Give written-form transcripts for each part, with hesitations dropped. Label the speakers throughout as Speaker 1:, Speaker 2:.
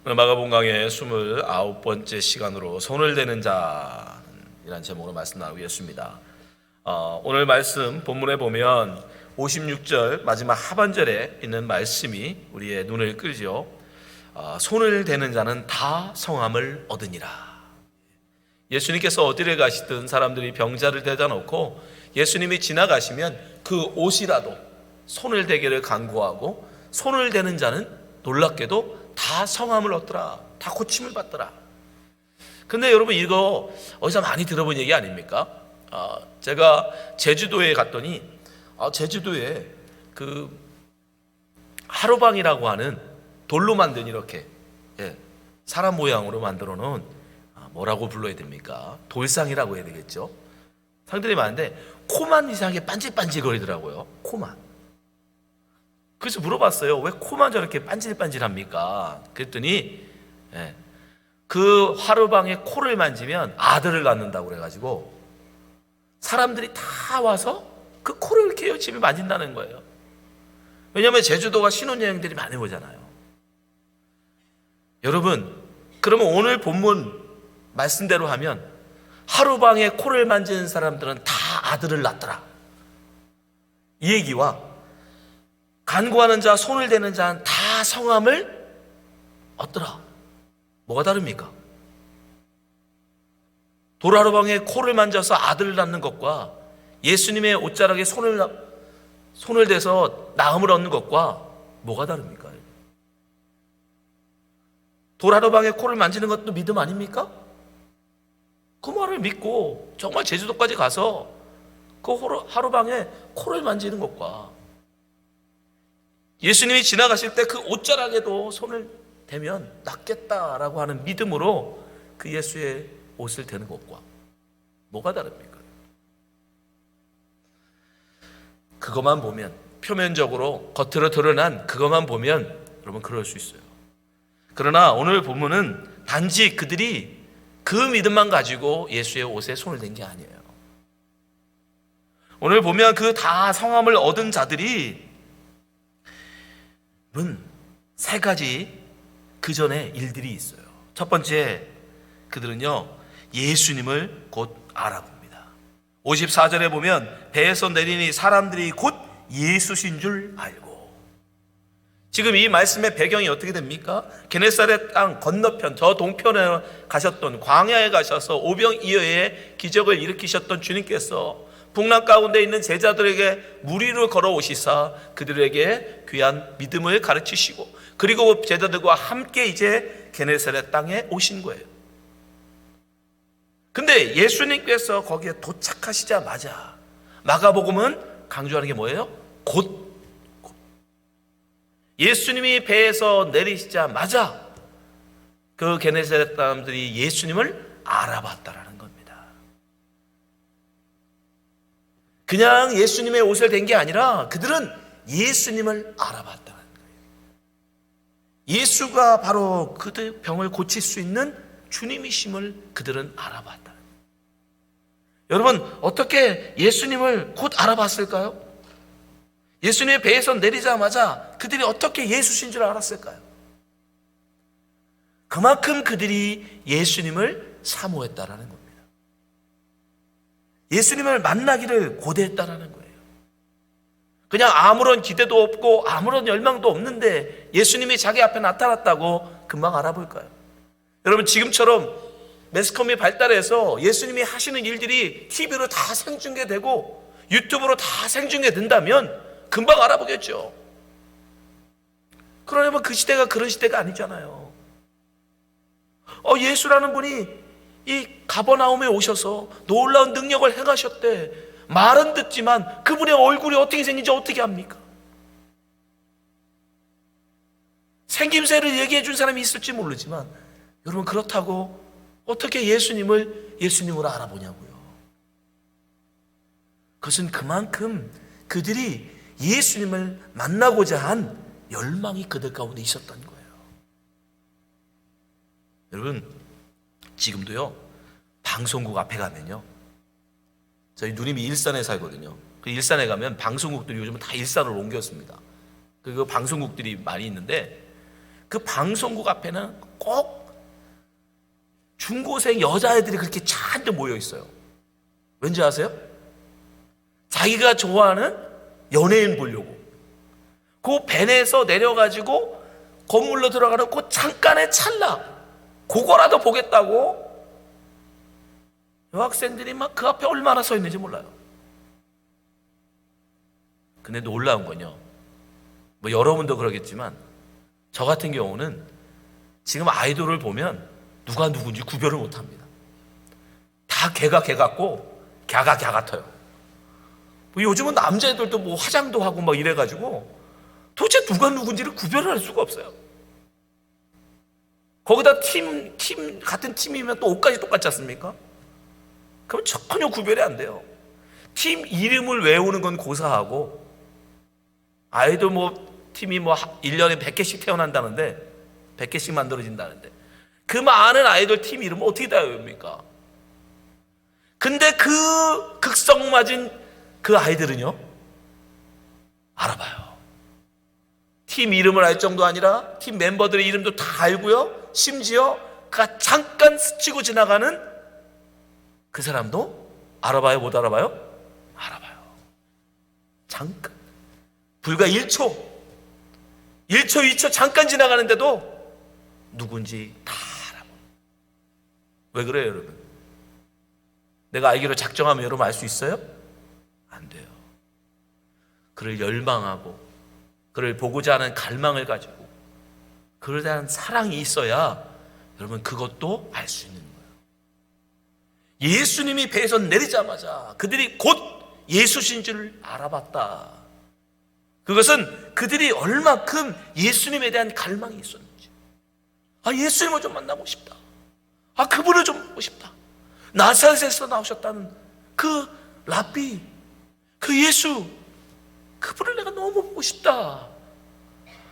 Speaker 1: 오늘 마가복음 강의 29번째 시간으로 손을 대는 자이라는 제목으로 말씀 나누겠습니다. 오늘 말씀 본문에 보면 56절 마지막 하반절에 있는 말씀이 우리의 눈을 끌죠. 손을 대는 자는 다 성함을 얻으니라. 예수님께서 어디를 가시든 사람들이 병자를 대다 놓고 예수님이 지나가시면 그 옷이라도 손을 대기를 간구하고 손을 대는 자는 놀랍게도 다 성함을 얻더라, 다 고침을 받더라. 근데 여러분, 이거 어디서 많이 들어본 얘기 아닙니까? 제가 제주도에 갔더니 제주도에 그 하루방이라고 하는 돌로 만든 이렇게 사람 모양으로 만들어 놓은 뭐라고 불러야 됩니까? 돌상이라고 해야 되겠죠. 상들이 많은데 코만 이상하게 반질반질거리더라고요. 코만. 그래서 물어봤어요. 왜 코만 저렇게 반질반질합니까? 그랬더니 그 하루방에 코를 만지면 아들을 낳는다고 그래가지고 사람들이 다 와서 그 코를 이렇게 열심히 만진다는 거예요. 왜냐하면 제주도가 신혼여행들이 많이 오잖아요. 여러분, 그러면 오늘 본문 말씀대로 하면 하루방에 코를 만지는 사람들은 다 아들을 낳더라, 이 얘기와 간구하는 자, 손을 대는 자는 다 성함을 얻더라, 뭐가 다릅니까? 돌하루방에 코를 만져서 아들을 낳는 것과 예수님의 옷자락에 손을 대서 나음을 얻는 것과 뭐가 다릅니까? 돌하루방에 코를 만지는 것도 믿음 아닙니까? 그 말을 믿고 정말 제주도까지 가서 그 하루방에 코를 만지는 것과 예수님이 지나가실 때 그 옷자락에도 손을 대면 낫겠다라고 하는 믿음으로 그 예수의 옷을 대는 것과 뭐가 다릅니까? 그것만 보면, 표면적으로 겉으로 드러난 그것만 보면 여러분 그럴 수 있어요. 그러나 오늘 본문은 단지 그들이 그 믿음만 가지고 예수의 옷에 손을 댄 게 아니에요. 오늘 보면 그 다 성함을 얻은 자들이 세 가지 그 전에 일들이 있어요. 첫 번째, 그들은요 예수님을 곧 알아봅니다. 54절에 보면 배에서 내리니 사람들이 곧 예수신 줄 알고. 지금 이 말씀의 배경이 어떻게 됩니까? 게네사렛 땅 건너편, 저 동편에 가셨던, 광야에 가셔서 오병이어의 기적을 일으키셨던 주님께서 풍랑 가운데 있는 제자들에게 물 위로 걸어오시사 그들에게 귀한 믿음을 가르치시고, 그리고 제자들과 함께 이제 게네사렛 땅에 오신 거예요. 근데 예수님께서 거기에 도착하시자마자 마가복음은 강조하는 게 뭐예요? 곧. 예수님이 배에서 내리시자마자 그 게네사렛 사람들이 예수님을 알아봤다라는 겁니다. 그냥 예수님의 옷을 댄 게 아니라 그들은 예수님을 알아봤다는 거예요. 예수가 바로 그들 병을 고칠 수 있는 주님이심을 그들은 알아봤다는 거예요. 여러분, 어떻게 예수님을 곧 알아봤을까요? 예수님의 배에서 내리자마자 그들이 어떻게 예수신 줄 알았을까요? 그만큼 그들이 예수님을 사모했다라는 겁니다. 예수님을 만나기를 고대했다라는 거예요. 그냥 아무런 기대도 없고 아무런 열망도 없는데 예수님이 자기 앞에 나타났다고 금방 알아볼까요? 여러분, 지금처럼 매스컴이 발달해서 예수님이 하시는 일들이 TV로 다 생중계되고 유튜브로 다 생중계된다면 금방 알아보겠죠. 그러려면 그 시대가 그런 시대가 아니잖아요. 예수라는 분이 이 가버나움에 오셔서 놀라운 능력을 행하셨대. 말은 듣지만 그분의 얼굴이 어떻게 생긴지 어떻게 합니까? 생김새를 얘기해 준 사람이 있을지 모르지만 여러분, 그렇다고 어떻게 예수님을 알아보냐고요. 그것은 그만큼 그들이 예수님을 만나고자 한 열망이 그들 가운데 있었던 거예요. 여러분, 지금도요 방송국 앞에 가면요, 저희 누님이 일산에 살거든요. 그 일산에 가면 방송국들이 요즘은 다 일산으로 옮겼습니다. 그 방송국들이 많이 있는데 그 방송국 앞에는 꼭 중고생 여자애들이 그렇게 잔뜩 모여 있어요. 왠지 아세요? 자기가 좋아하는 연예인 보려고. 그 밴에서 내려가지고 건물로 들어가는 그 잠깐의 찰나, 그거라도 보겠다고 여학생들이 막 그 앞에 얼마나 서 있는지 몰라요. 근데 놀라운 건요, 뭐 여러분도 그러겠지만 저 같은 경우는 지금 아이돌을 보면 누가 누군지 구별을 못합니다. 다 걔가 걔 같고 걔가 걔 같아요. 뭐 요즘은 남자애들도 뭐 화장도 하고 막 이래가지고 도대체 누가 누군지를 구별할 수가 없어요. 거기다 같은 팀이면 또 옷까지 똑같지 않습니까? 그럼 전혀 구별이 안 돼요. 팀 이름을 외우는 건 고사하고, 아이돌 뭐 팀이 뭐 1년에 100개씩 태어난다는데 100개씩 만들어진다는데 그 많은 아이돌 팀 이름을 어떻게 다 외웁니까? 근데 그 극성 맞은 그 아이들은요, 알아봐요. 팀 이름을 알 정도 아니라 팀 멤버들의 이름도 다 알고요, 심지어 그가 잠깐 스치고 지나가는 그 사람도 알아봐요, 못 알아봐요? 알아봐요. 잠깐, 불과 1초, 2초 잠깐 지나가는데도 누군지 다 알아봐요. 왜 그래요, 여러분? 내가 알기로 작정하면 여러분 알 수 있어요? 안 돼요. 그를 열망하고 그를 보고자 하는 갈망을 가지고 그에 대한 사랑이 있어야 여러분 그것도 알 수 있는 거예요. 예수님이 배에서 내리자마자 그들이 곧 예수신 줄 알아봤다. 그것은 그들이 얼마큼 예수님에 대한 갈망이 있었는지. 아, 예수님을 좀 만나고 싶다. 아, 그분을 좀 보고 싶다. 나사렛에서 나오셨다는 그 랍비, 그 예수, 그분을 내가 너무 보고 싶다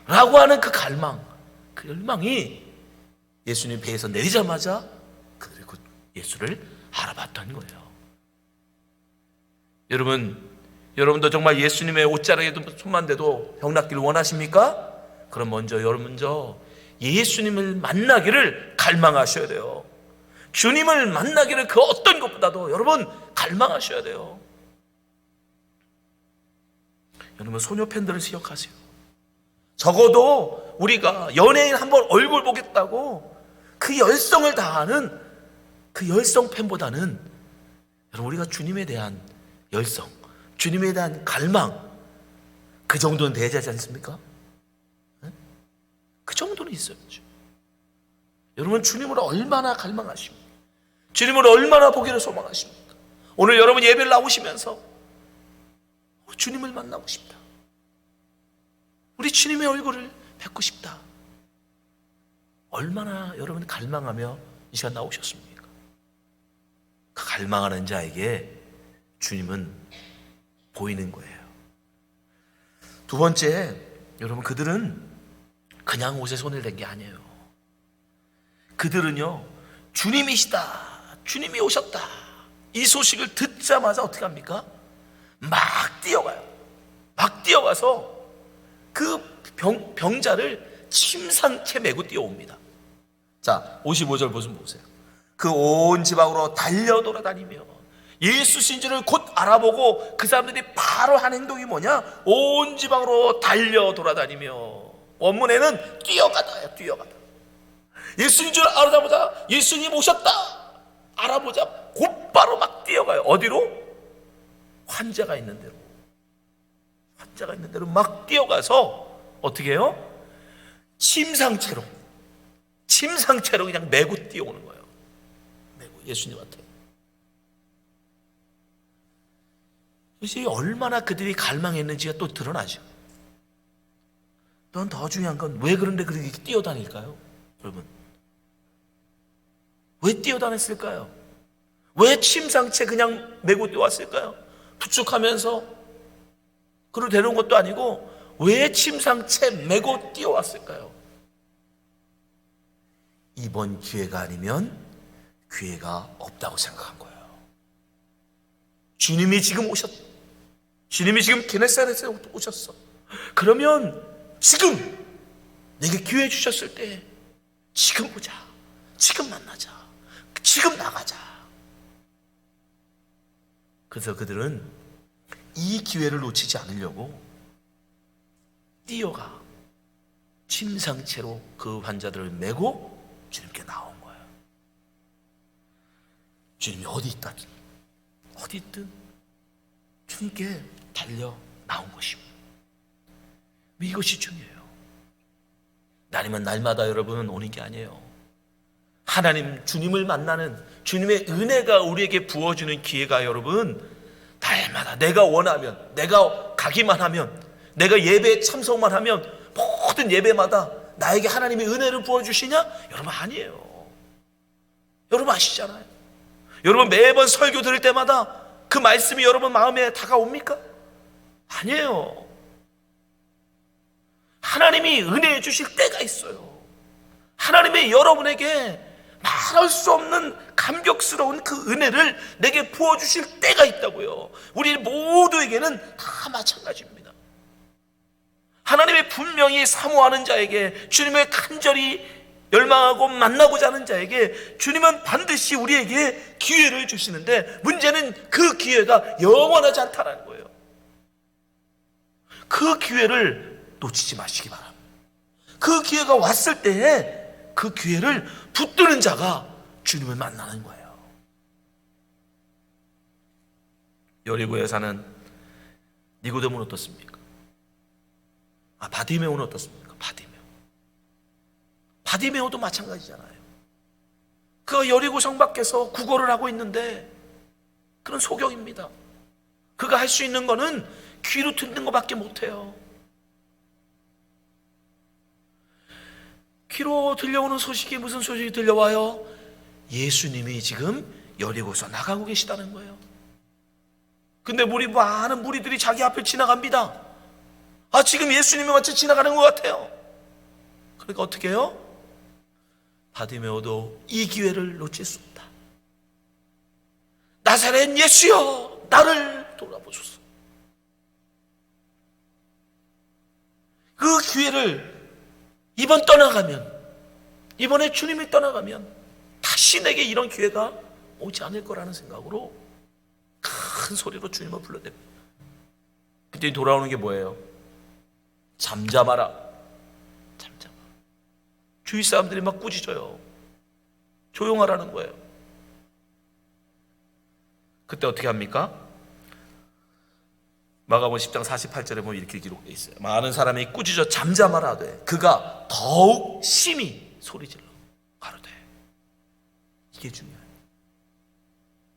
Speaker 1: 라고 하는 그 갈망, 그 열망이 예수님 배에서 내리자마자 그들이 그 예수를 알아봤던 거예요. 여러분도 정말 예수님의 옷자락에 손만 대도 병 낫기를 원하십니까? 그럼 먼저 예수님을 만나기를 갈망하셔야 돼요. 주님을 만나기를 그 어떤 것보다도 여러분 갈망하셔야 돼요. 여러분, 소녀 팬들을 기억하세요. 적어도 우리가 연예인 한번 얼굴 보겠다고 그 열성을 다하는 그 열성 팬보다는 여러분, 우리가 주님에 대한 열성, 주님에 대한 갈망, 그 정도는 돼야 되지 않습니까? 그 정도는 있어야죠. 여러분, 주님을 얼마나 갈망하십니까? 주님을 얼마나 보기를 소망하십니까? 오늘 여러분 예배를 나오시면서 주님을 만나고 싶다, 우리 주님의 얼굴을 뵙고 싶다, 얼마나 여러분 갈망하며 이 시간 나오셨습니까? 그 갈망하는 자에게 주님은 보이는 거예요. 두 번째, 여러분, 그들은 그냥 옷에 손을 댄 게 아니에요. 그들은요, 주님이시다, 주님이 오셨다, 이 소식을 듣자마자 어떻게 합니까? 막 뛰어가요. 막 뛰어가서 그 병자를 침상채 메고 뛰어옵니다. 자, 55절 보세요. 그 온 지방으로 달려 돌아다니며 예수신 줄을 곧 알아보고 그 사람들이 바로 한 행동이 뭐냐? 온 지방으로 달려 돌아다니며, 원문에는 뛰어가다예요. 뛰어가다. 예수인 줄 알아보자, 예수님 오셨다 알아보자, 곧바로 막 뛰어가요. 어디로? 환자가 있는 데로 막 뛰어가서 어떻게 해요? 침상채로 그냥 메고 뛰어오는 거예요. 메고 예수님한테. 이것이 얼마나 그들이 갈망했는지가 또 드러나죠. 또 더 중요한 건 왜 그런데 그렇게 뛰어다닐까요? 여러분, 왜 뛰어다녔을까요? 왜 침상채 그냥 메고 뛰어왔을까요? 부축하면서 그를 데려온 것도 아니고 왜 침상채 메고 뛰어왔을까요? 이번 기회가 아니면 기회가 없다고 생각한 거예요. 주님이 지금 게네사렛에 오셨어. 그러면 지금 내게 기회 주셨을 때 지금 보자, 지금 만나자, 지금 나가자. 그래서 그들은 이 기회를 놓치지 않으려고 뛰어가 침상채로 그 환자들을 메고 주님께 나온 거예요. 주님이 어디 있든 어디 있든 주님께 달려 나온 것입니다. 이것이 중요해요. 하나님은 날마다 여러분 오는 게 아니에요. 하나님 주님을 만나는 주님의 은혜가 우리에게 부어주는 기회가 여러분 날마다 내가 원하면, 내가 가기만 하면, 내가 예배에 참석만 하면 모든 예배마다 나에게 하나님의 은혜를 부어주시냐? 여러분 아니에요. 여러분 아시잖아요. 여러분 매번 설교 들을 때마다 그 말씀이 여러분 마음에 다가옵니까? 아니에요. 하나님이 은혜해 주실 때가 있어요. 하나님이 여러분에게 말할 수 없는 감격스러운 그 은혜를 내게 부어주실 때가 있다고요. 우리 모두에게는 다 마찬가지입니다. 하나님의 분명히 사모하는 자에게, 주님의 간절히 열망하고 만나고자 하는 자에게 주님은 반드시 우리에게 기회를 주시는데, 문제는 그 기회가 영원하지 않다는 거예요. 그 기회를 놓치지 마시기 바랍니다. 그 기회가 왔을 때에 그 기회를 붙드는 자가 주님을 만나는 거예요. 여리고에 사는 니고데모는 어떻습니까? 바디메오는 어떻습니까? 바디메오도 마찬가지잖아요. 그 여리고 성 밖에서 구걸을 하고 있는데 그런 소경입니다. 그가 할 수 있는 거는 귀로 듣는 것밖에 못해요. 귀로 들려오는 소식이 무슨 소식이 들려와요? 예수님이 지금 여리고에서 나가고 계시다는 거예요. 근데 많은 무리들이 자기 앞을 지나갑니다. 지금 예수님이 마치 지나가는 것 같아요. 그러니까 어떻게 해요? 바디메오도 이 기회를 놓칠 수 없다. 나사렛 예수여, 나를 돌아보소서. 그 기회를 이번에 주님이 떠나가면 다시 내게 이런 기회가 오지 않을 거라는 생각으로 큰 소리로 주님을 불러댑니다. 그때 돌아오는 게 뭐예요? 잠잠하라. 주위 사람들이 막 꾸짖어요. 조용하라는 거예요. 그때 어떻게 합니까? 마가복음 10장 48절에 보면 이렇게 기록되어 있어요. 많은 사람이 꾸짖어 잠잠하라 하되 그가 더욱 심히 소리질러 가로되. 이게 중요해요.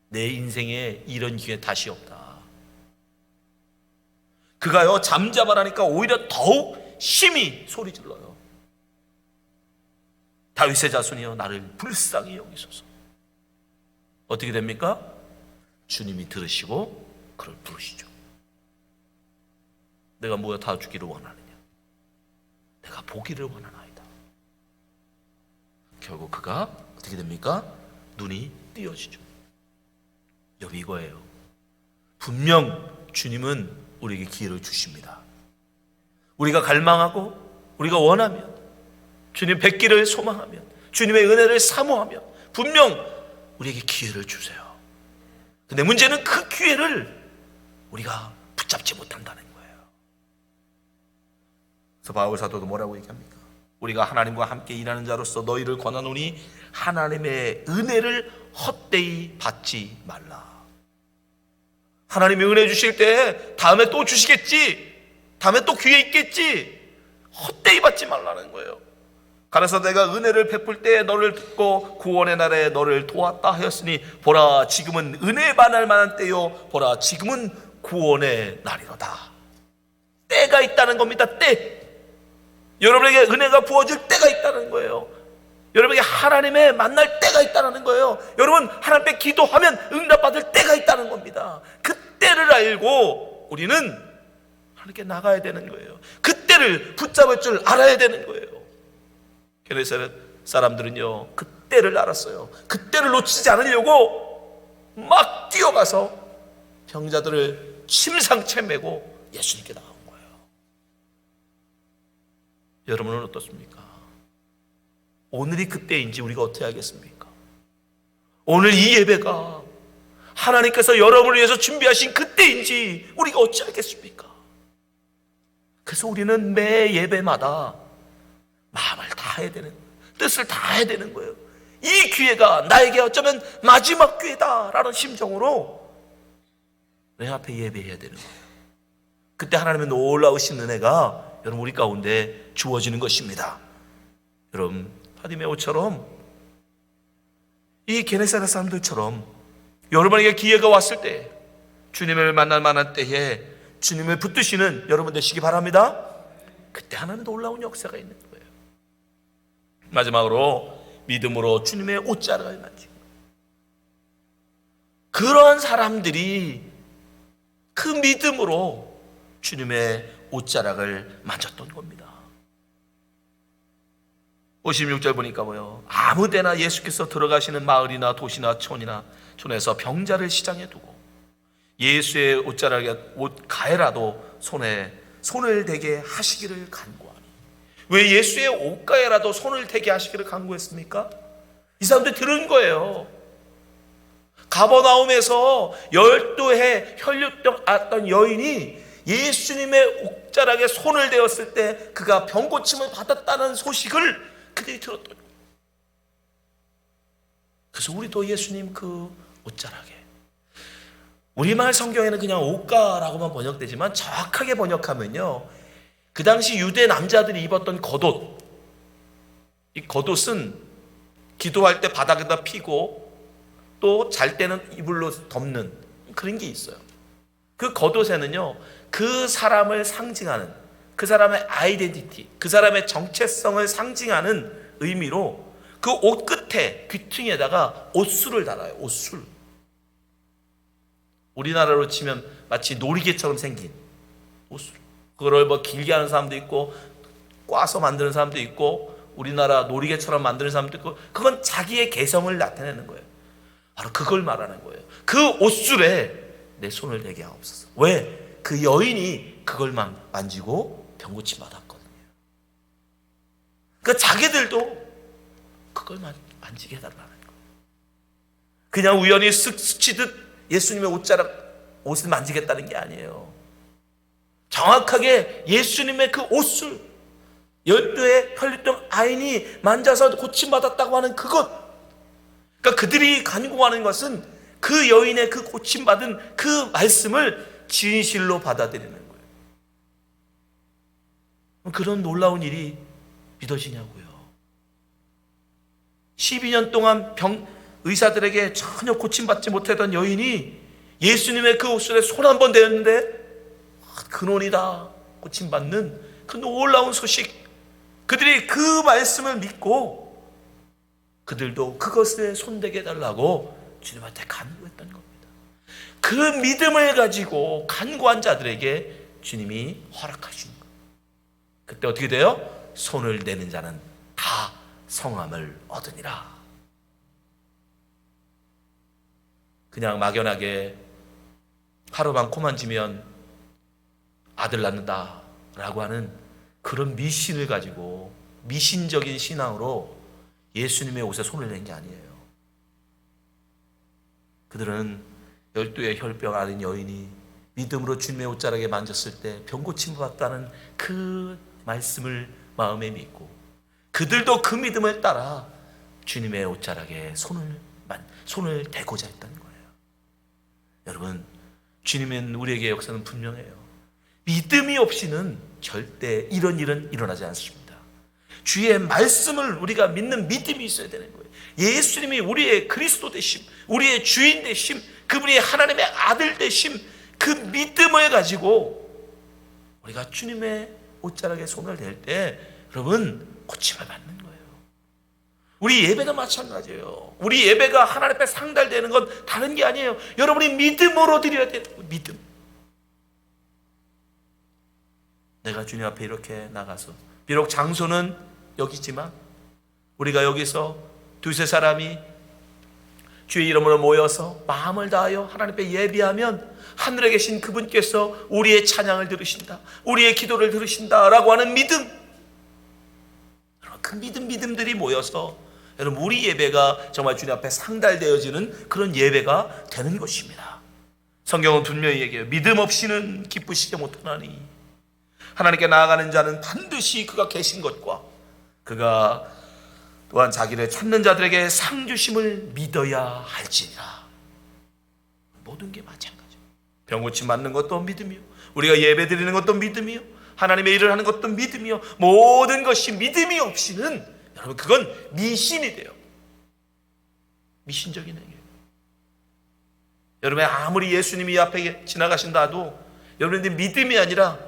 Speaker 1: 내 인생에 이런 기회 다시 없다. 그가요 잠잠하라니까 오히려 더욱 심히 소리질러요. 다윗의 자손이여 나를 불쌍히 여기소서. 어떻게 됩니까? 주님이 들으시고 그를 부르시죠. 내가 뭐가 다 주기를 원하느냐? 내가 보기를 원하나이다. 결국 그가 어떻게 됩니까? 눈이 띄어지죠. 여기 이거예요. 분명 주님은 우리에게 기회를 주십니다. 우리가 갈망하고 우리가 원하면, 주님 뵙기를 소망하면, 주님의 은혜를 사모하면 분명 우리에게 기회를 주세요. 근데 문제는 그 기회를 우리가 붙잡지 못한다는 거예요. 그래서 바울 사도도 뭐라고 얘기합니까? 우리가 하나님과 함께 일하는 자로서 너희를 권하노니 하나님의 은혜를 헛되이 받지 말라. 하나님이 은혜 주실 때 다음에 또 주시겠지, 다음에 또 기회 있겠지, 헛되이 받지 말라는 거예요. 그래서 내가 은혜를 베풀 때 너를 듣고 구원의 날에 너를 도왔다 하였으니 보라 지금은 은혜 받을 만한 때요, 보라 지금은 구원의 날이로다. 때가 있다는 겁니다. 때. 여러분에게 은혜가 부어질 때가 있다는 거예요. 여러분에게 하나님의 만날 때가 있다는 거예요. 여러분 하나님께 기도하면 응답받을 때가 있다는 겁니다. 그 때를 알고 우리는 하나님께 나가야 되는 거예요. 그 때를 붙잡을 줄 알아야 되는 거예요. 게네사렛 사람들은요 그 때를 알았어요. 그 때를 놓치지 않으려고 막 뛰어가서 병자들을 침상채 메고 예수님께 나간 거예요. 여러분은 어떻습니까? 오늘이 그때인지 우리가 어떻게 하겠습니까? 오늘 이 예배가 하나님께서 여러분을 위해서 준비하신 그때인지 우리가 어찌 알겠습니까? 그래서 우리는 매 예배마다 마음을 다해야 되는, 뜻을 다해야 되는 거예요. 이 기회가 나에게 어쩌면 마지막 기회다라는 심정으로 내 앞에 예배해야 되는 거예요. 그때 하나님의 놀라우신 은혜가 여러분 우리 가운데 주어지는 것입니다. 여러분 바디메오처럼 이 게네사렛 사람들처럼 여러분에게 기회가 왔을 때, 주님을 만날 만한 때에 주님을 붙드시는 여러분 되시기 바랍니다. 그때 하나님 놀라운 역사가 있는 거예요. 마지막으로 믿음으로 주님의 옷자락을 만지고, 그런 사람들이 그 믿음으로 주님의 옷자락을 만졌던 겁니다. 56절 보니까 뭐요? 아무데나 예수께서 들어가시는 마을이나 도시나 촌에서 병자를 시장에 두고 예수의 옷자락에 옷 가에라도 손을 대게 하시기를 간구하니. 왜 예수의 옷가에라도 손을 대게 하시기를 간구했습니까? 이 사람들이 들은 거예요. 가버나움에서 12해 혈류병 앓던 여인이 예수님의 옷자락에 손을 대었을 때 그가 병고침을 받았다는 소식을 그들이 들었던 거예요. 그래서 우리도 예수님 그 옷자락에, 우리말 성경에는 그냥 옷가라고만 번역되지만 정확하게 번역하면요, 그 당시 유대 남자들이 입었던 겉옷, 이 겉옷은 기도할 때 바닥에다 피고 또 잘 때는 이불로 덮는 그런 게 있어요. 그 겉옷에는요, 그 사람을 상징하는, 그 사람의 아이덴티티, 그 사람의 정체성을 상징하는 의미로 그 옷 끝에 귀퉁이에다가 옷술을 달아요. 옷술. 우리나라로 치면 마치 놀이개처럼 생긴 옷술. 그걸 뭐 길게 하는 사람도 있고 꽈서 만드는 사람도 있고 우리나라 놀이개처럼 만드는 사람도 있고, 그건 자기의 개성을 나타내는 거예요. 바로 그걸 말하는 거예요. 그 옷술에 내 손을 대게 하옵소서. 왜? 그 여인이 그걸 만지고 병고침 받았거든요. 그러니까 자기들도 그걸 만지게 해달라는 거예요. 그냥 우연히 쓱 스치듯 예수님의 옷을 만지겠다는 게 아니에요. 정확하게 예수님의 그 옷을 12의 혈류병 아인이 만져서 고침받았다고 하는 그것, 그러니까 그들이 간구하는 것은 그 여인의 그 고침받은 그 말씀을 진실로 받아들이는 거예요. 그런 놀라운 일이 믿어지냐고요. 12년 동안 의사들에게 전혀 고침받지 못했던 여인이 예수님의 그 옷술에 손 한 번 대었는데 근원이다, 고침받는 그 놀라운 소식, 그들이 그 말씀을 믿고 그들도 그것에 손대게 해달라고 주님한테 간구했던 겁니다. 그 믿음을 가지고 간구한 자들에게 주님이 허락하신 거예요. 그때 어떻게 돼요? 손을 내는 자는 다 성함을 얻으니라. 그냥 막연하게 하루만 코 만지면 아들 낳는다 라고 하는 그런 미신을 가지고 미신적인 신앙으로 예수님의 옷에 손을 댄 게 아니에요. 그들은 12의 혈병 앓은 여인이 믿음으로 주님의 옷자락에 만졌을 때 병고침 받았다는 그 말씀을 마음에 믿고 그들도 그 믿음을 따라 주님의 옷자락에 손을 대고자 했다는 거예요. 여러분, 주님은 우리에게 역사는 분명해요. 믿음이 없이는 절대 이런 일은 일어나지 않습니다. 주의 말씀을 우리가 믿는 믿음이 있어야 되는 거예요. 예수님이 우리의 그리스도 되심, 우리의 주인 되심, 그분이 하나님의 아들 되심, 그 믿음을 가지고 우리가 주님의 옷자락에 손을 댈 때 여러분 고침을 받는 거예요. 우리 예배도 마찬가지예요. 우리 예배가 하나님 앞에 상달되는 건 다른 게 아니에요. 여러분이 믿음으로 드려야 돼요. 믿음. 내가 주님 앞에 이렇게 나가서, 비록 장소는 여기지만 우리가 여기서 두세 사람이 주의 이름으로 모여서 마음을 다하여 하나님 앞에 예비하면 하늘에 계신 그분께서 우리의 찬양을 들으신다, 우리의 기도를 들으신다라고 하는 믿음, 그 믿음들이 모여서 여러분 우리 예배가 정말 주님 앞에 상달되어지는 그런 예배가 되는 것입니다. 성경은 분명히 얘기해요. 믿음 없이는 기쁘시지 못하나니 하나님께 나아가는 자는 반드시 그가 계신 것과 그가 또한 자기를 찾는 자들에게 상 주심을 믿어야 할지니라. 모든 게 마찬가지예요. 병 고침 맞는 것도 믿음이요, 우리가 예배 드리는 것도 믿음이요, 하나님의 일을 하는 것도 믿음이요, 모든 것이 믿음이 없이는 여러분 그건 미신이 돼요. 미신적인 행위예요. 여러분 아무리 예수님이 앞에 지나가신다도 여러분들 믿음이 아니라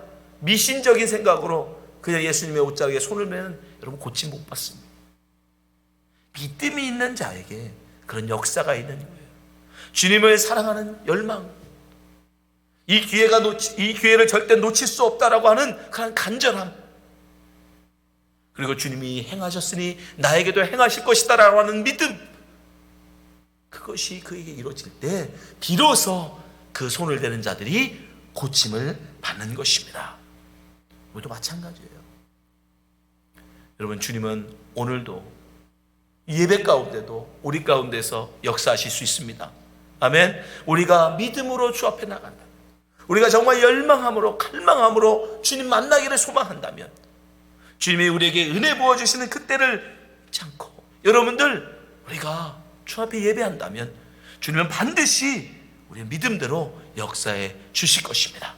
Speaker 1: 미신적인 생각으로 그냥 예수님의 옷자락에 손을 매는 여러분 고침 못 받습니다. 믿음이 있는 자에게 그런 역사가 있는 거예요. 주님을 사랑하는 열망, 이 기회를 절대 놓칠 수 없다라고 하는 그런 간절함, 그리고 주님이 행하셨으니 나에게도 행하실 것이다라고 하는 믿음, 그것이 그에게 이루어질 때 비로소 그 손을 대는 자들이 고침을 받는 것입니다. 우리도 마찬가지예요. 여러분 주님은 오늘도 예배 가운데도 우리 가운데서 역사하실 수 있습니다. 아멘. 우리가 믿음으로 주 앞에 나간다, 우리가 정말 열망함으로 갈망함으로 주님 만나기를 소망한다면 주님이 우리에게 은혜 부어주시는 그때를 잊지 않고 여러분들 우리가 주 앞에 예배한다면 주님은 반드시 우리의 믿음대로 역사해 주실 것입니다.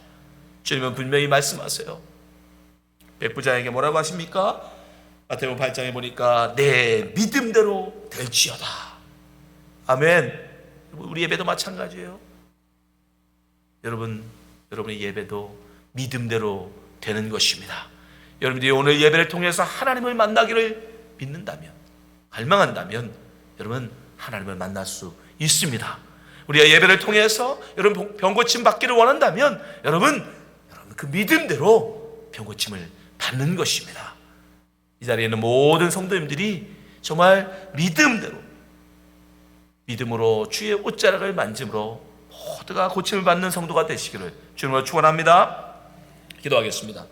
Speaker 1: 주님은 분명히 말씀하세요. 백부장에게 뭐라고 하십니까? 마태복음 8장에 보니까 내 믿음대로 될지어다. 아멘. 우리 예배도 마찬가지예요. 여러분의 예배도 믿음대로 되는 것입니다. 여러분들이 오늘 예배를 통해서 하나님을 만나기를 믿는다면, 갈망한다면 여러분 하나님을 만날 수 있습니다. 우리가 예배를 통해서 여러분 병고침 받기를 원한다면 여러분 그 믿음대로 병고침을 받는 것입니다. 이 자리에 있는 모든 성도님들이 정말 믿음으로 주의 옷자락을 만짐으로 모두가 고침을 받는 성도가 되시기를 주님으로 축원합니다. 기도하겠습니다.